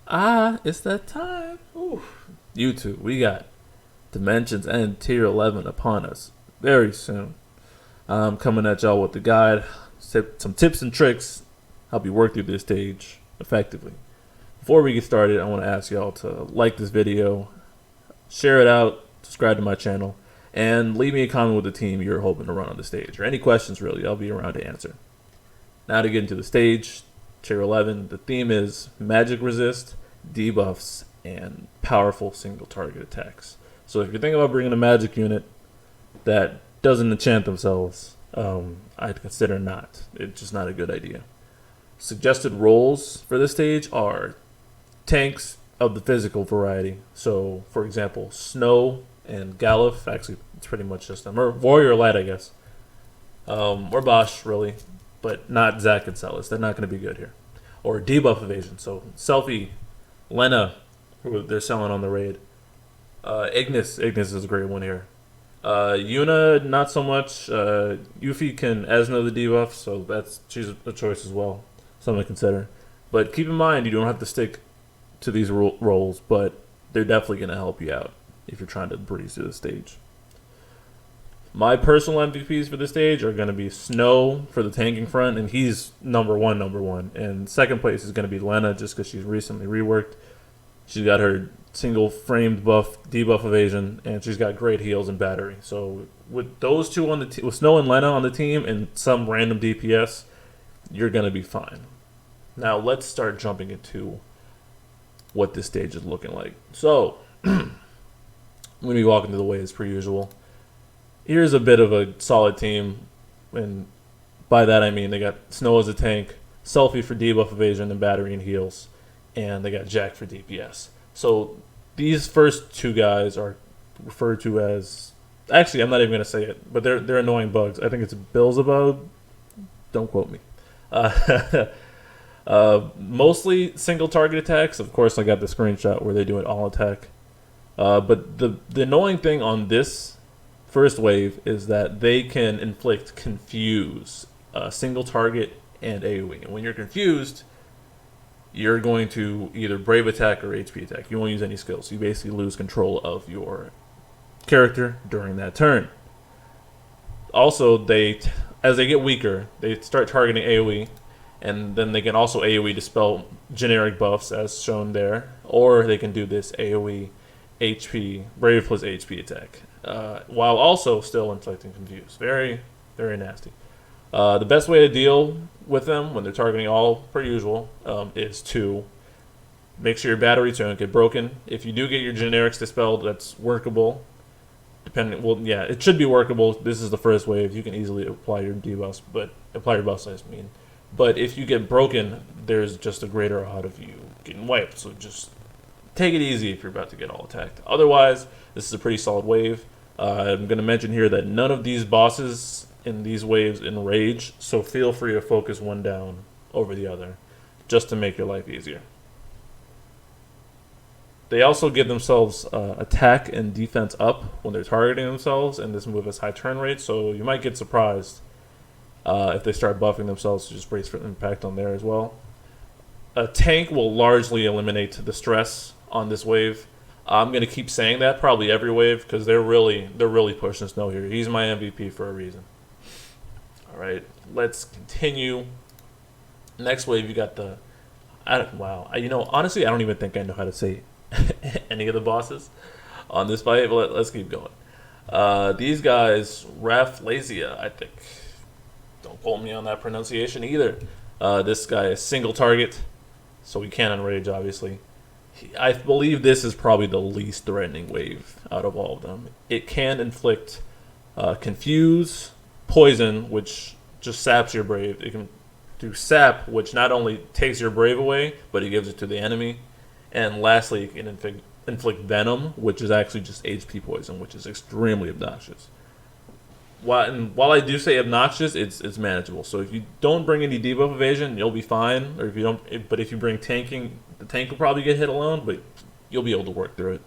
It's that time. Ooh. YouTube, we got Dimensions and Tier 11 upon us very soon. I'm coming at y'all with the guide, some tips and tricks, help you work through this stage effectively. Before we get started, I want to ask y'all to like this video, share it out, subscribe to my channel, and leave me a comment with the team you're hoping to run on the stage, or any questions really. I'll be around to answer. Now to get into the stage, Tier 11, the theme is magic resist, debuffs, and powerful single target attacks. So if you're thinking about bringing a magic unit that doesn't enchant themselves, I'd consider not. It's just not a good idea. Suggested roles for this stage are tanks of the physical variety. So, for example, Snow and Galuf. Actually, it's pretty much just them. Or Warrior Light, I guess. Or Bosch, really. But not Zac and Celis. They're not going to be good here. Or Debuff Evasion. So, Selfie, Lena, who they're selling on the raid. Ignis is a great one here. Yuna, not so much. Yuffie can Esno the debuff, so she's a choice as well. Something to consider. But keep in mind, you don't have to stick to these roles, but they're definitely going to help you out if you're trying to breeze through the stage. My personal MVPs for this stage are going to be Snow for the tanking front, and he's number one. And second place is going to be Lena, just because she's recently reworked. She's got her single framed buff, debuff evasion, and she's got great heals and battery. So with those two on the with Snow and Lena on the team and some random DPS, you're going to be fine. Now let's start jumping into what this stage is looking like. So I'm going to be walking through the waves per usual. Here's a bit of a solid team, and by that I mean they got Snow as a tank, Selfie for debuff evasion and battery and heals, and they got Jack for DPS. So these first two guys are referred to as, actually I'm not even going to say it, but they're annoying bugs. I think it's Beelzebub. Don't quote me. Mostly single target attacks. Of course, I got the screenshot where they do it all attack. But the annoying thing on this first wave is that they can inflict confuse, single target, and AoE. And when you're confused, you're going to either brave attack or HP attack. You won't use any skills. You basically lose control of your character during that turn. Also, as they get weaker, they start targeting AoE, and then they can also AoE dispel generic buffs as shown there, or they can do this AoE HP, brave plus HP attack, while also still inflicting confuse. Very, very nasty. The best way to deal with them when they're targeting all per usual is to make sure your batteries don't get broken. If you do get your generics dispelled, that's workable. It should be workable. This is the first wave. You can easily apply your debuffs, but apply your buffs, I mean. But if you get broken, there's just a greater odd of you getting wiped. So just take it easy if you're about to get all attacked. Otherwise, this is a pretty solid wave. I'm going to mention here that none of these bosses in these waves enrage, so feel free to focus one down over the other just to make your life easier. They also give themselves attack and defense up when they're targeting themselves, and this move has high turn rate, so you might get surprised if they start buffing themselves to just brace for impact on there as well. A tank will largely eliminate the stress on this wave. I'm going to keep saying that probably every wave because they're really pushing Snow here. He's my MVP for a reason. All right, let's continue. Next wave, you got the... honestly, I don't even think I know how to say any of the bosses on this fight, but let's keep going. These guys, Rafflesia, I think. Don't quote me on that pronunciation either. This guy is single target, so he can't enrage, obviously. I believe this is probably the least threatening wave out of all of them. It can inflict confuse, poison, which just saps your brave. It can do sap, which not only takes your brave away, but it gives it to the enemy. And lastly, it can inflict venom, which is actually just HP poison, which is extremely obnoxious. While I do say obnoxious, it's manageable. So if you don't bring any debuff evasion, you'll be fine. Or if you don't, but if you bring tanking, the tank will probably get hit alone, but you'll be able to work through it.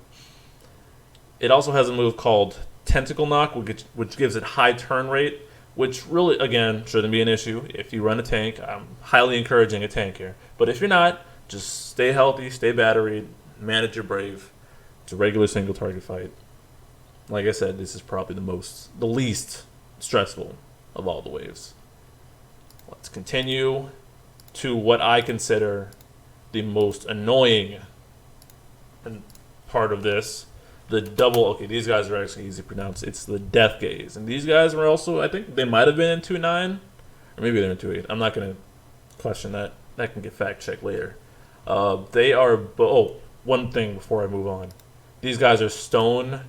It also has a move called Tentacle Knock, which gives it high turn rate, which really, again, shouldn't be an issue if you run a tank. I'm highly encouraging a tank here. But if you're not, Just stay healthy, stay batteried, manage your brave. It's a regular single target fight. Like I said, this is probably the least stressful of all the waves. Let's continue to what I consider the most annoying part of this. The double, okay, these guys are actually easy to pronounce. It's the Death Gaze. And these guys were also, I think they might have been in 2.9, or maybe they're in 2.8. I'm not going to question that. That can get fact checked later. They are, one thing before I move on. These guys are stone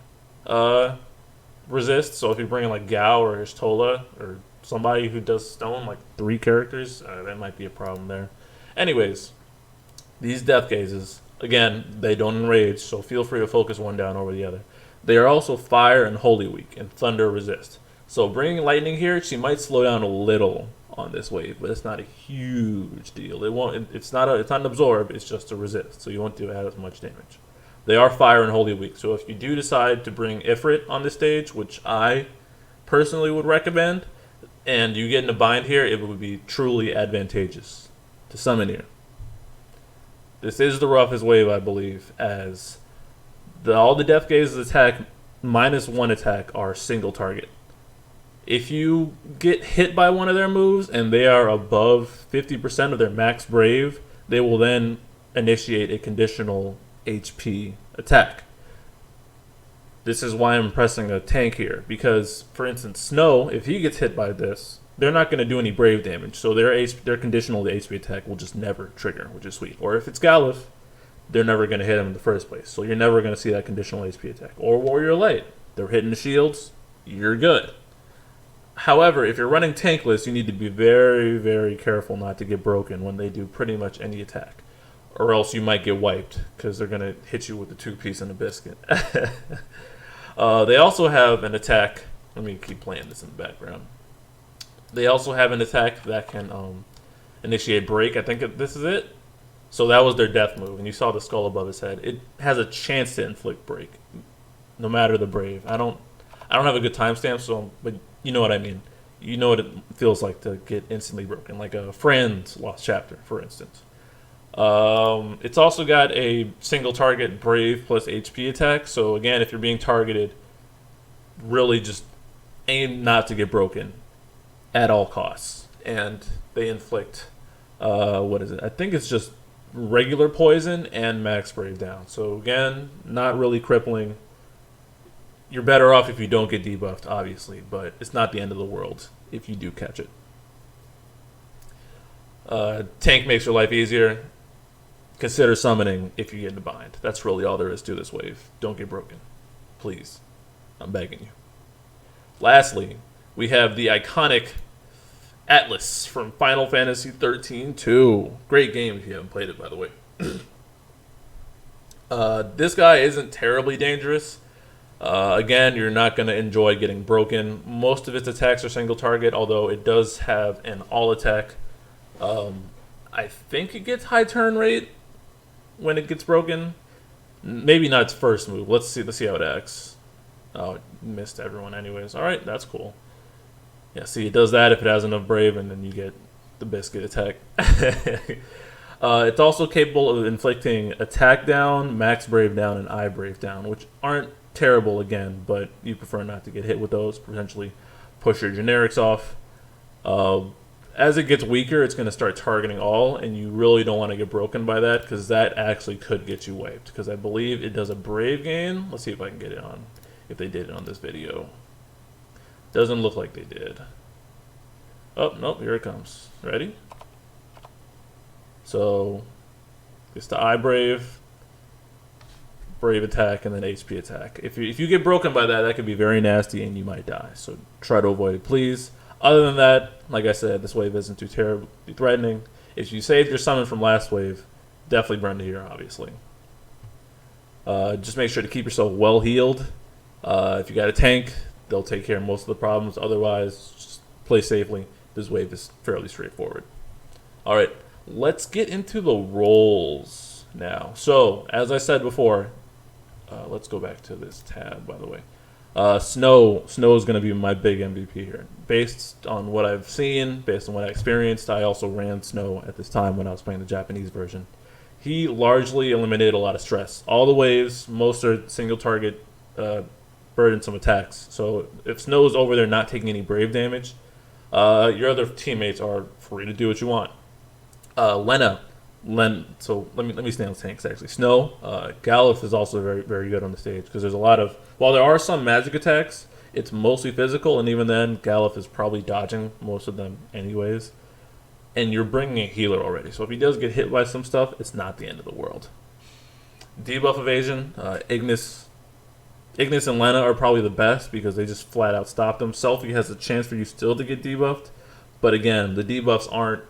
resist, so if you bring in like Gao or Ishtola or somebody who does stone, like 3 characters, that might be a problem there. Anyways, these Death Gazes, again, they don't enrage, so feel free to focus one down over the other. They are also fire and holy weak and thunder resist. So bringing lightning here, she might slow down a little on this wave, but it's not a huge deal. It won't. It's not an absorb. It's just a resist, so you won't do as much damage. They are fire and holy weak, so if you do decide to bring Ifrit on this stage, which I personally would recommend, and you get in a bind here, it would be truly advantageous to summon here. This is the roughest wave, I believe, as all the Death Gazes attack -1 attack are single target. If you get hit by one of their moves and they are above 50% of their max brave, they will then initiate a conditional HP attack. This is why I'm pressing a tank here, because, for instance, Snow, if he gets hit by this, they're not going to do any brave damage, so their conditional HP attack will just never trigger, which is sweet. Or if it's Galuf, they're never going to hit him in the first place, so you're never going to see that conditional HP attack. Or Warrior Light, they're hitting the shields, you're good. However, if you're running tankless, you need to be very, very careful not to get broken when they do pretty much any attack, or else you might get wiped because they're going to hit you with the 2-piece and a biscuit. They also have an attack. Let me keep playing this in the background. They also have an attack that can initiate break. I think this is it. So that was their death move, and you saw the skull above his head. It has a chance to inflict break, no matter the brave. I don't have a good timestamp, so but you know what I mean. You know what it feels like to get instantly broken, like a Friend's Lost Chapter, for instance. It's also got a single target brave plus HP attack. So again, if you're being targeted, really just aim not to get broken at all costs. And they inflict, what is it? I think it's just regular poison and max brave down. So again, not really crippling. You're better off if you don't get debuffed, obviously, but it's not the end of the world if you do catch it. Tank makes your life easier. Consider summoning if you get in a bind. That's really all there is to this wave. Don't get broken. Please. I'm begging you. Lastly, we have the iconic Atlas from Final Fantasy 13-2. Great game if you haven't played it, by the way. This guy isn't terribly dangerous. Again, you're not going to enjoy getting broken. Most of its attacks are single target, although it does have an all attack. I think it gets high turn rate when it gets broken. Maybe not its first move. Let's see how it acts. Oh, it missed everyone anyways. Alright, that's cool. Yeah, see, it does that if it has enough brave, and then you get the biscuit attack. It's also capable of inflicting attack down, max brave down, and eye brave down, which aren't terrible again, but you prefer not to get hit with those. Potentially push your generics off. As it gets weaker, it's going to start targeting all, and you really don't want to get broken by that, because that actually could get you wiped, because I believe it does a brave gain. Let's see if I can get it on, if they did it on this video. Doesn't look like they did. Oh, nope, here it comes. Ready? So, it's the eye brave attack, and then HP attack. If you get broken by that, that could be very nasty, and you might die. So try to avoid it, please. Other than that, like I said, this wave isn't too terribly threatening. If you saved your summon from last wave, definitely burn to here, obviously. Just make sure to keep yourself well healed. If you got a tank, they'll take care of most of the problems. Otherwise, just play safely. This wave is fairly straightforward. Alright, let's get into the roles now. So, as I said before, let's go back to this tab, by the way. Snow is going to be my big MVP here. Based on what I've seen, based on what I experienced, I also ran Snow at this time when I was playing the Japanese version. he largely eliminated a lot of stress. All the waves, most are single target, burdensome attacks. So if Snow's over there not taking any brave damage, your other teammates are free to do what you want. So let me stay on tanks actually. Snow, Galuf is also very very good on the stage because there's a lot of, while there are some magic attacks, it's mostly physical, and even then, Galuf is probably dodging most of them anyways. And you're bringing a healer already, so if he does get hit by some stuff, it's not the end of the world. Debuff Evasion, Ignis and Lena are probably the best because they just flat out stop them. Selfie has a chance for you still to get debuffed, but again, the debuffs aren't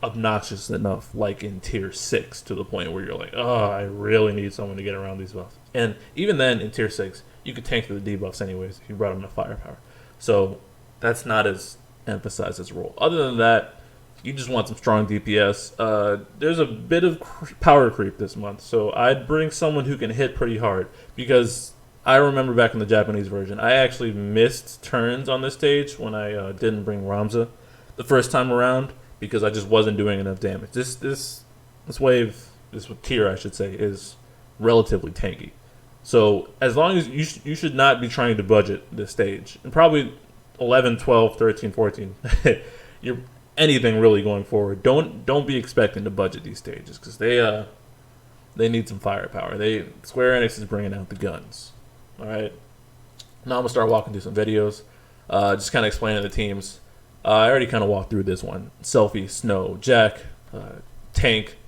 obnoxious enough like in tier 6 to the point where you're like, oh, I really need someone to get around these buffs. And even then, in tier 6, you could tank the debuffs anyways if you brought enough firepower. So that's not as emphasized as a role. Other than that, you just want some strong DPS. There's a bit of power creep this month, so I'd bring someone who can hit pretty hard, because I remember back in the Japanese version, I actually missed turns on this stage when I didn't bring Ramza the first time around because I just wasn't doing enough damage. This wave, this tier I should say, is relatively tanky. So as long as you should not be trying to budget this stage, and probably 11, 12, 13, 14, you're anything really going forward. Don't be expecting to budget these stages because they need some firepower. Square Enix is bringing out the guns. All right. Now I'm gonna start walking through some videos, just kind of explaining the teams. I already kind of walked through this one. Selfie, Snow, Jack, tank,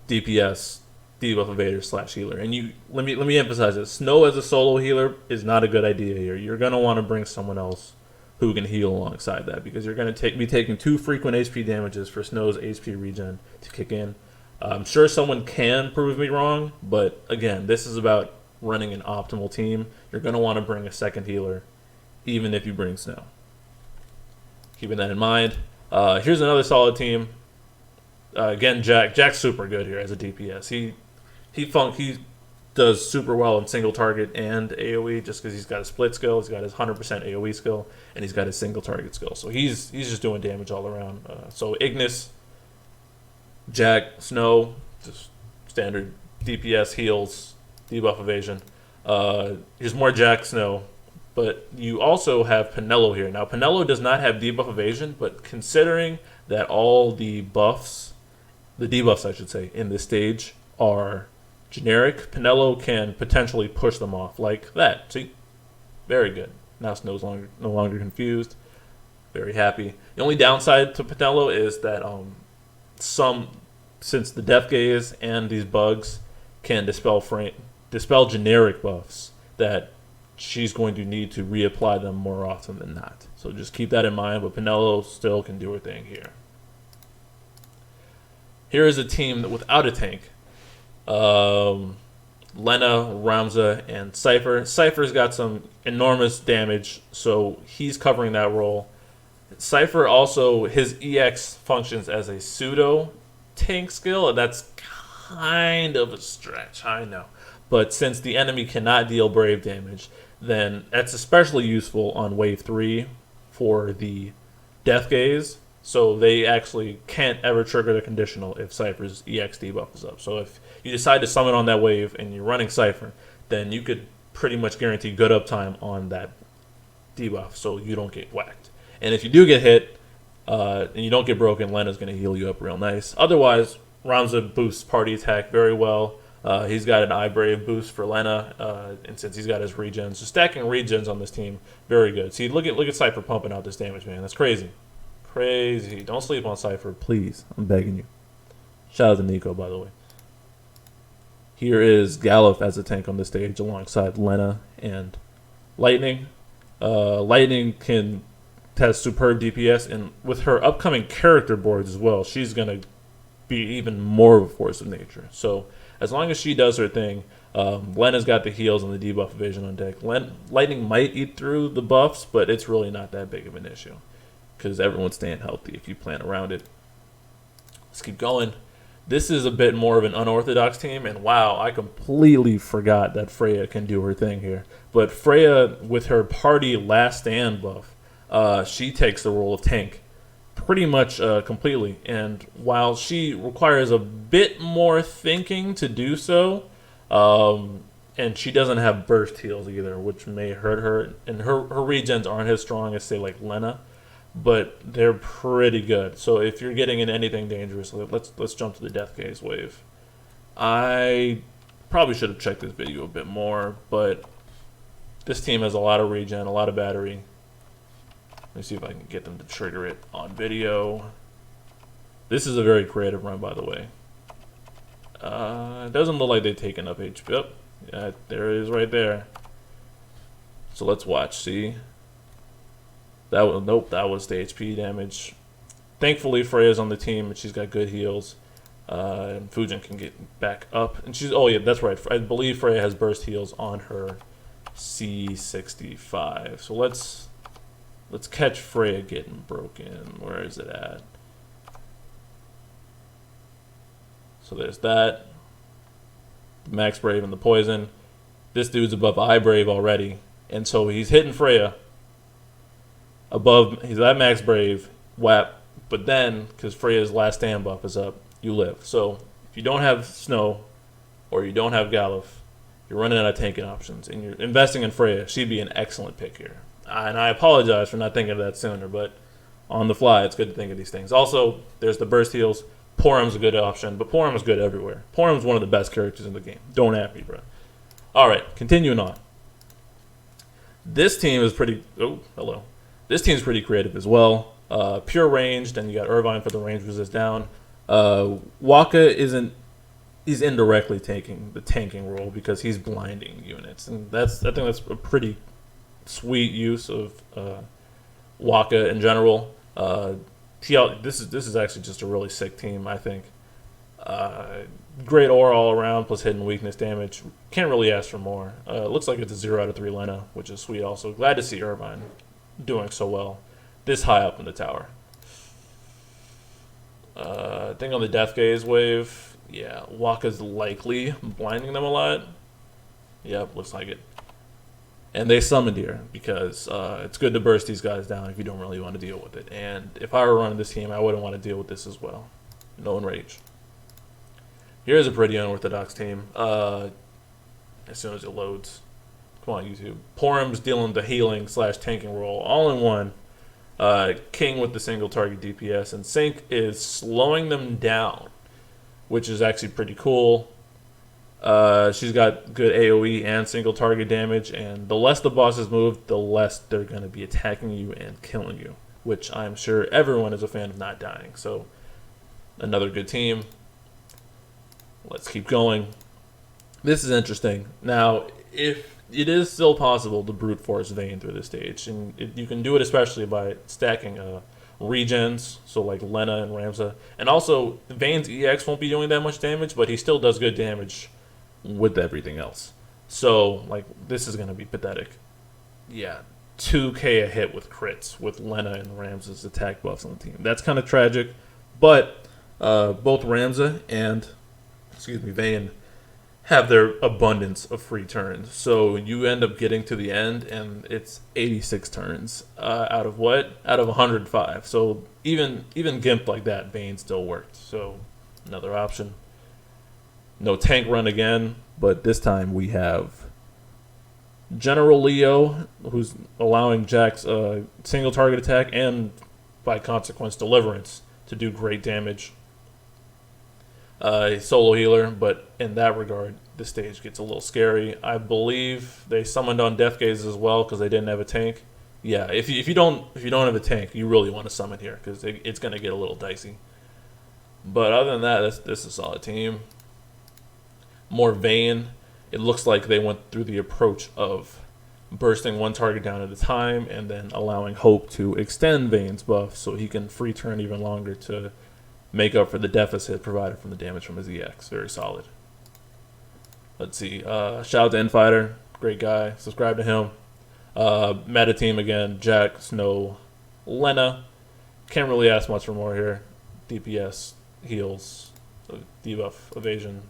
DPS, debuff evader / healer. And let me emphasize this: Snow as a solo healer is not a good idea here. You're gonna want to bring someone else who can heal alongside that, because you're going to be taking too frequent HP damages for Snow's HP regen to kick in. I'm sure someone can prove me wrong, but again, this is about running an optimal team. You're going to want to bring a second healer, even if you bring Snow. Keeping that in mind. Here's another solid team. Again, Jack's super good here as a DPS. He does super well in single target and AoE just because he's got a split skill, he's got his 100% AoE skill, and he's got his single target skill. So he's just doing damage all around. So Ignis, Jack, Snow, just standard DPS, heals, debuff evasion. Here's more Jack, Snow, but you also have Penelo here. Now Penelo does not have debuff evasion, but considering that all the buffs, the debuffs I should say, in this stage are generic, Penelo can potentially push them off like that. See? Very good. Now Snow's no longer confused. Very happy. The only downside to Penelo is that since the Death Gaze and these bugs can dispel generic buffs, that she's going to need to reapply them more often than not. So just keep that in mind, but Penelo still can do her thing here. Here is a team that without a tank. Lena, Ramza, and Cypher. Cypher's got some enormous damage, so he's covering that role. Cypher also, his EX functions as a pseudo tank skill, and that's kind of a stretch, I know. But since the enemy cannot deal brave damage, then that's especially useful on wave 3 for the Death Gaze. So they actually can't ever trigger the conditional if Cypher's EX debuff is up. So if you decide to summon on that wave and you're running Cypher, then you could pretty much guarantee good uptime on that debuff so you don't get whacked. And if you do get hit and you don't get broken, Lena's going to heal you up real nice. Otherwise, Ramza boosts party attack very well. He's got an Eye Brave boost for Lena, and since he's got his regens, so stacking regens on this team, very good. See, look at Cypher pumping out this damage, man. That's crazy. Crazy. Don't sleep on Cypher, please. I'm begging you. Shout out to Nico, by the way. Here is Galuf as a tank on the stage alongside Lena and Lightning. Lightning has superb DPS, and with her upcoming character boards as well, she's going to be even more of a force of nature. So as long as she does her thing, Lena's got the heals and the debuff evasion on deck. Lightning might eat through the buffs, but it's really not that big of an issue, because everyone's staying healthy if you plan around it. Let's keep going. This is a bit more of an unorthodox team, and wow, I completely forgot that Freya can do her thing here. But Freya, with her party last stand buff, she takes the role of tank. pretty much completely. And while she requires a bit more thinking to do so, and she doesn't have burst heals either, which may hurt her. And her regens aren't as strong as, say, like Lena, but they're pretty good. So if you're getting in anything dangerous, let's jump to the Death Gaze wave. I probably should have checked this video a bit more, but this team has a lot of regen, a lot of battery. Let me see if I can get them to trigger it on video. This is a very creative run, by the way. It doesn't look like they take enough HP. Oh, yeah, there it is right there. So let's watch. See, that was that was the HP damage. Thankfully, Freya's on the team and she's got good heals. And Fujin can get back up, and she's yeah, that's right. I believe Freya has burst heals on her C65. So let's catch Freya getting broken. Where is it at? So there's that. Max Brave and the poison. This dude's above I Brave already, and so he's hitting Freya above. He's at Max Brave, whap. But then, because Freya's last stand buff is up, you live. So if you don't have Snow or you don't have Galuf, you're running out of tanking options, and you're investing in Freya. She'd be an excellent pick here. And I apologize for not thinking of that sooner, but on the fly, it's good to think of these things. Also, there's the burst heals. Porum's a good option, but Porum is good everywhere. Porum's one of the best characters in the game. Don't at me, bro. All right, continuing on. This team is pretty... Oh, hello. This team's pretty creative as well. Pure ranged, and you got Irvine for the range resist down. Waka isn't... He's indirectly taking the tanking role because he's blinding units, and I think that's a pretty sweet use of Waka in general. This is actually just a really sick team, I think. Great aura all around, plus hidden weakness damage. Can't really ask for more. Looks like it's a 0 out of 3 Lena, which is sweet also. Glad to see Irvine doing so well this high up in the tower. I think on the Death Gaze wave, yeah, Waka's likely blinding them a lot. Yep, looks like it. And they summoned here because it's good to burst these guys down if you don't really want to deal with it. And if I were running this team, I wouldn't want to deal with this as well. No enrage. Here's a pretty unorthodox team. As soon as it loads. Come on, YouTube. Porum's dealing the healing / tanking role all in one. King with the single target DPS. And Sync is slowing them down, which is actually pretty cool. She's got good AoE and single target damage, and the less the bosses move, the less they're going to be attacking you and killing you, which I'm sure everyone is a fan of not dying. So, another good team. Let's keep going. This is interesting. Now, if it is still possible to brute force Vayne through this stage, and you can do it especially by stacking regens, so like Lena and Ramza, and also Vayne's EX won't be doing that much damage, but he still does good damage with everything else. So, like, this is going to be pathetic. Yeah, 2k a hit with crits with Lena and Ramza's attack buffs on the team. That's kind of tragic, but both Ramza and, Vayne have their abundance of free turns. So you end up getting to the end, and it's 86 turns out of what? Out of 105. So even Gimp like that, Vayne still worked. So another option. No tank run again, but this time we have General Leo, who's allowing Jack's single target attack and, by consequence, Deliverance to do great damage. Solo healer, but in that regard, the stage gets a little scary. I believe they summoned on Death Gaze as well because they didn't have a tank. Yeah, if you don't have a tank, you really want to summon here because it's going to get a little dicey. But other than that, this is a solid team. More Vayne. It looks like they went through the approach of bursting one target down at a time and then allowing Hope to extend Vayne's buff so he can free turn even longer to make up for the deficit provided from the damage from his EX. Very solid. Let's see. Shout out to Infighter. Great guy. Subscribe to him. Meta team again. Jack, Snow, Lena. Can't really ask much for more here. DPS, heals, debuff, evasion,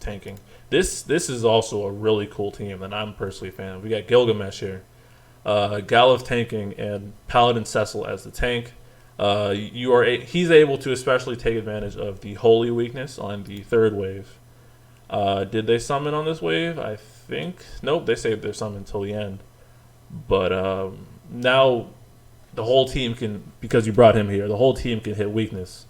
tanking. This is also a really cool team that I'm personally a fan of. We got Gilgamesh here. Galuf tanking and Paladin Cecil as the tank. He's able to especially take advantage of the holy weakness on the third wave. Did they summon on this wave? I think nope. They saved their summon until the end. But now the whole team can, because you brought him here, the whole team can hit weakness.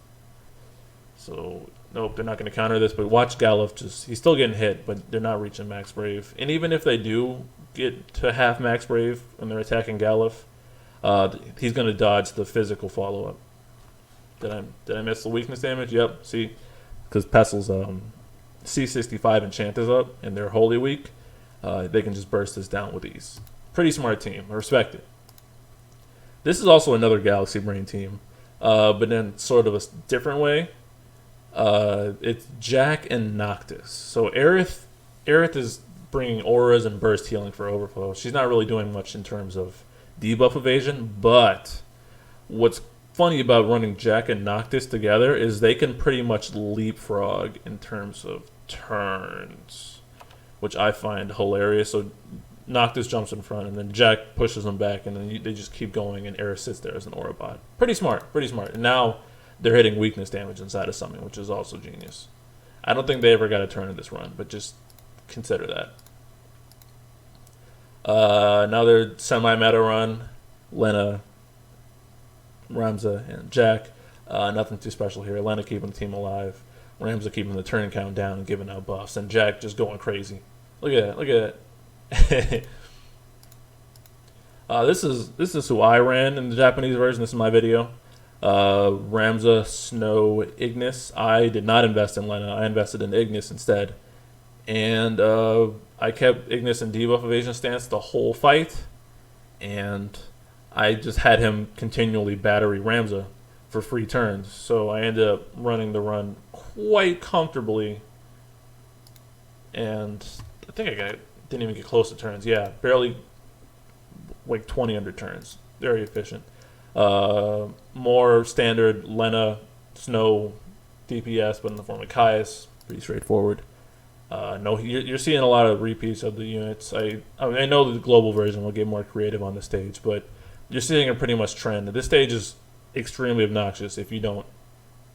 So nope, they're not going to counter this. But watch Galuf, he's still getting hit, but they're not reaching max brave. And even if they do get to half max brave and they're attacking Galuf, he's going to dodge the physical follow up. Did I miss the weakness damage? Yep. See, because Pestil's C65 enchant is up and they're holy weak, they can just burst this down with ease. Pretty smart team. I respect it. This is also another Galaxy Brain team, but in sort of a different way. It's Jack and Noctis. So Aerith is bringing auras and burst healing for overflow. She's not really doing much in terms of debuff evasion, but what's funny about running Jack and Noctis together is they can pretty much leapfrog in terms of turns, which I find hilarious. So Noctis jumps in front, and then Jack pushes them back, and then they just keep going, and Aerith sits there as an aura bot. Pretty smart. And now they're hitting weakness damage inside of something, which is also genius. I don't think they ever got a turn in this run, but just consider that. Now they're semi-meta run. Lena, Ramza, and Jack. Nothing too special here. Lena keeping the team alive. Ramza keeping the turn count down and giving out buffs. And Jack just going crazy. Look at that. This is who I ran in the Japanese version. This is my video. Ramza, Snow, Ignis. I did not invest in Lena. I invested in Ignis instead. And I kept Ignis in debuff evasion stance the whole fight. And I just had him continually battery Ramza for free turns. So I ended up running the run quite comfortably. And I think didn't even get close to turns. Yeah, barely like 20 under turns. Very efficient. More standard Lena, Snow, DPS, but in the form of Caius. Pretty straightforward. No, you're seeing a lot of repeats of the units. I know that the global version will get more creative on the stage, but you're seeing a pretty much trend. This stage is extremely obnoxious if you don't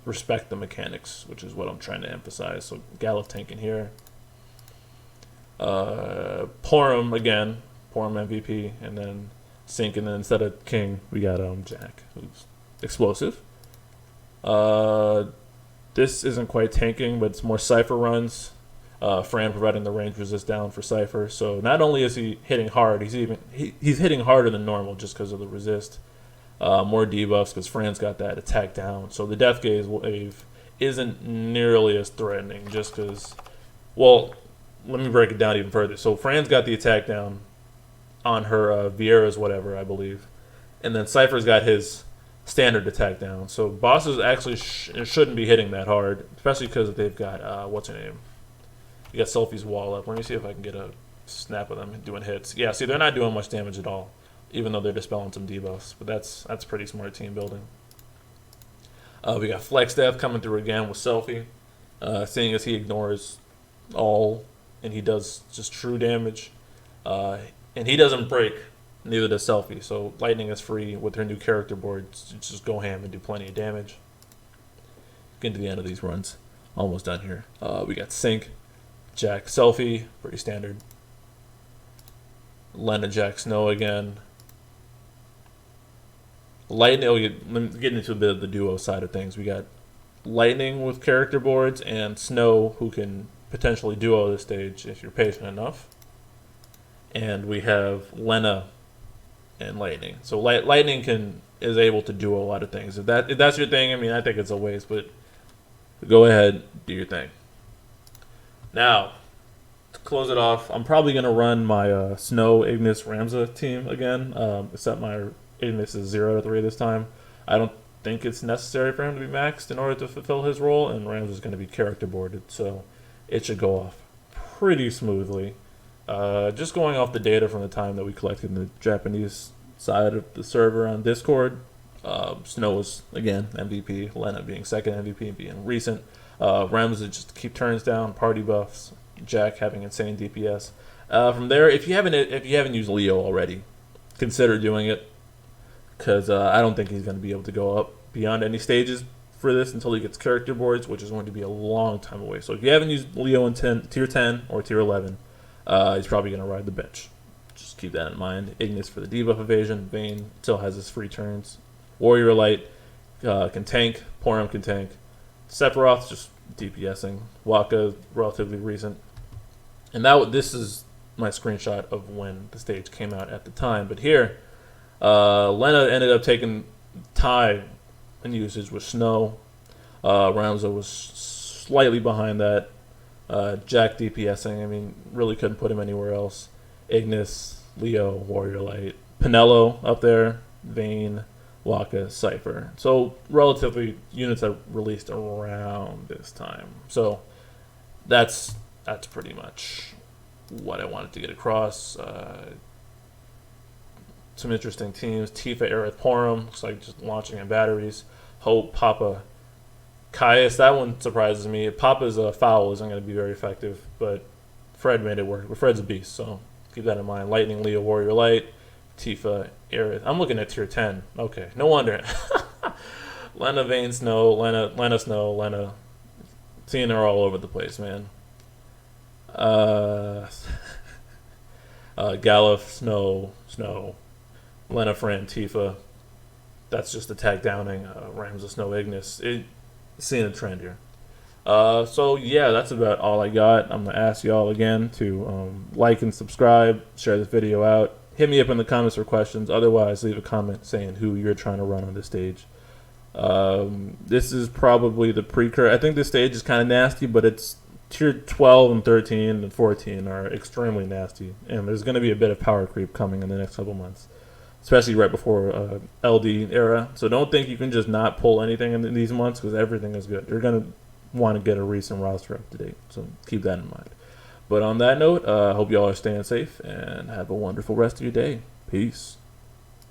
respect the mechanics, which is what I'm trying to emphasize. So Galuf tanking here. Porum again, Porum MVP, and then Sync, and then instead of King, we got Jack, who's explosive. This isn't quite tanking, but it's more Cypher runs. Fran providing the range resist down for Cypher. So not only is he hitting hard, he's hitting harder than normal just because of the resist. More debuffs because Fran's got that attack down. So the Death Gaze wave isn't nearly as threatening just because, well, let me break it down even further. So Fran's got the attack down on her Viera's whatever, I believe. And then Cypher's got his standard attack down. So bosses actually shouldn't be hitting that hard, especially because they've got, what's her name? You got Selfie's wall up. Let me see if I can get a snap of them doing hits. Yeah, see, they're not doing much damage at all, even though they're dispelling some debuffs. But that's pretty smart team building. We got Flex Death coming through again with Selfie. Seeing as he ignores all, and he does just true damage. And he doesn't break, neither does Selfie. So Lightning is free with her new character board. Just go ham and do plenty of damage. Getting to the end of these runs. Almost done here. We got Sync, Jack, Selfie, pretty standard. Lena, Jack, Snow again. Lightning, getting into a bit of the duo side of things. We got Lightning with character boards and Snow, who can potentially duo this stage if you're patient enough. And we have Lena and Lightning. So Lightning is able to do a lot of things. If that's your thing, I mean, I think it's a waste, but go ahead, do your thing. Now, to close it off, I'm probably going to run my Snow, Ignis, Ramza team again, except my Ignis is 0-3 this time. I don't think it's necessary for him to be maxed in order to fulfill his role, and Ramza's going to be character boarded, so it should go off pretty smoothly. Just going off the data from the time that we collected in the Japanese side of the server on Discord, Snow was, again, MVP. Lena being second MVP, being recent. Ramza just keep turns down, party buffs. Jack having insane DPS. From there, if you haven't used Leo already, consider doing it, because I don't think he's going to be able to go up beyond any stages for this until he gets character boards, which is going to be a long time away. So if you haven't used Leo in tier 10 or tier 11, he's probably going to ride the bench. Just keep that in mind. Ignis for the debuff evasion. Vayne still has his free turns. Warrior Light can tank. Porom can tank. Sephiroth just DPSing. Waka relatively recent. And this is my screenshot of when the stage came out at the time. But here, Lena ended up taking tie in usage with Snow. Ramza was slightly behind that. Jack DPSing. I mean, really couldn't put him anywhere else. Ignis, Leo, Warrior Light, Pinello up there, Vayne, Waka, Cypher. So relatively units that released around this time. So that's pretty much what I wanted to get across. Some interesting teams. Tifa, Aerith, Porom. Looks like just launching in batteries. Hope, Papa, Caius. That one surprises me. Papa's foul isn't going to be very effective, but Fred made it work. But Fred's a beast, so keep that in mind. Lightning, Leo, Warrior Light, Tifa, Aerith. I'm looking at tier 10. Okay, no wonder. Lena, Vayne, Snow, Lena, Snow, Lena. Seeing her all over the place, man. Galuf, Snow, Lena, Fran, Tifa. That's just a tag downing. Ramza, Snow, Ignis. Seeing a trend here. So yeah, that's about all I got. I'm gonna ask y'all again to like and subscribe, share this video out, hit me up in the comments for questions. Otherwise, leave a comment saying who you're trying to run on this stage. This is probably the precursor. I think this stage is kind of nasty, but it's tier 12 and 13 and 14 are extremely nasty, and there's going to be a bit of power creep coming in the next couple months, especially right before LD era. So don't think you can just not pull anything in these months, because everything is good. You're going to want to get a recent roster up to date, so keep that in mind. But on that note, I hope y'all are staying safe and have a wonderful rest of your day. Peace.